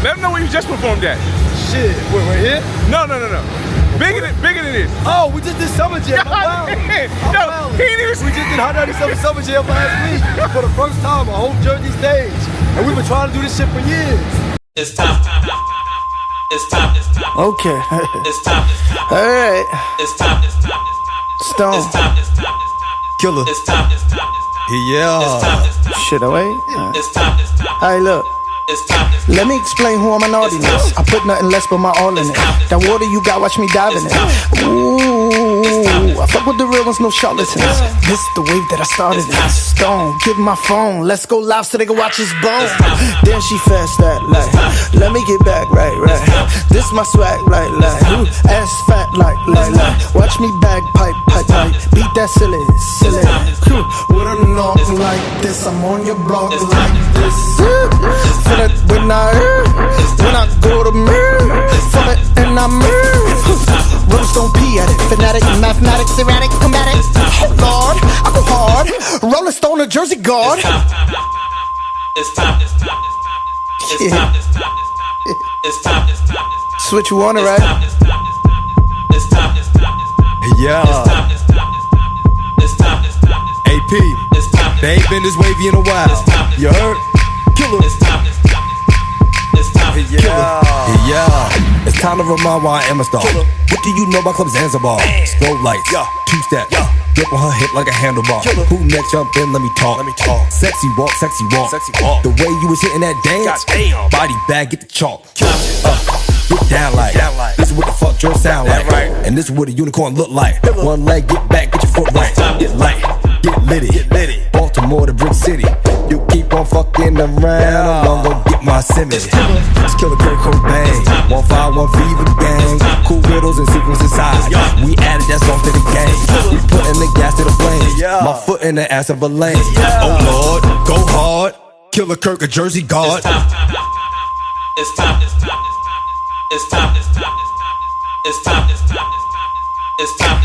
Let them know where you just performed at. Shit, we're here? No. Bigger than this. Oh, we just did Summer Jam. No, he ain't even. We just did Hot 97 Summer Jam last week for the first time on home Jersey stage. And we've been trying to do this shit for years. It's time. It's time. Okay. It's time. All right. It's time. Stone. It's time. Killer. It's time. Yeah. Shit, wait. It's time. Hey, look. It's time. Let me explain who I'm an audience. I put nothing less but my all in it. That water you got, watch me dive in it. Ooh, I fuck with the real ones, no charlatans. This the wave that I started in. Stone, give my phone. Let's go live so they can watch his bone. Then she fast that like, let me get back, right. This my swag, like, ooh, ass fat, like. Watch me bagpipe, pipe. Beat that silly. With a knock like this, I'm on your block like this. Feel it when I go to mirror. Feel it and I mirror. Rose don't pee at it. Fanatic, mathematics, erratic, combatic. Oh Lord, I go hard. Rolling Stone, a Jersey guard. It's time. It's time. It's time. Switch you on it, right? It's time. Yeah. It's time. AP. It's time. They ain't been this wavy in a while. You heard? Killer. It's time. It's time. Yeah. It's time to remind why I am a star. What do you know about Club Zanzibar? Slow lights, two-step, grip on her hip like a handlebar. Who next? Jump in, let me talk. Sexy walk. The way you was hitting that dance, body bag, get the chalk. Get down like, this is what the fuck Jerk sound like. And this is what a unicorn look like. One leg, get back, get your foot right. Get light, get litty. Baltimore to Brick City. You keep on fucking around, I'm gon' get my Simmons. Let's kill a Kurt Cobain. 151 Fever Gang. Cool riddles and sequence inside. We added that song to the game. We putting the gas to the flame. My foot in the ass of a lane. Oh Lord, go hard. Killer Kirk, a Jersey guard. It's time. It's time. It's time. It's time. It's time. It's time. It's time.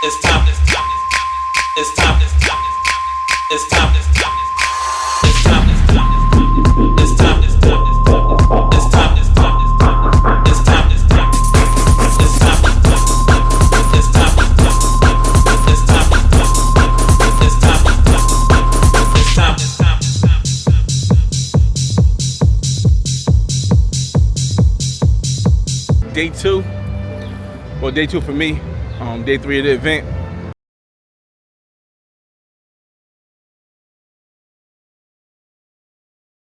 It's time. It's time. Day two for me. Day 3 of the event.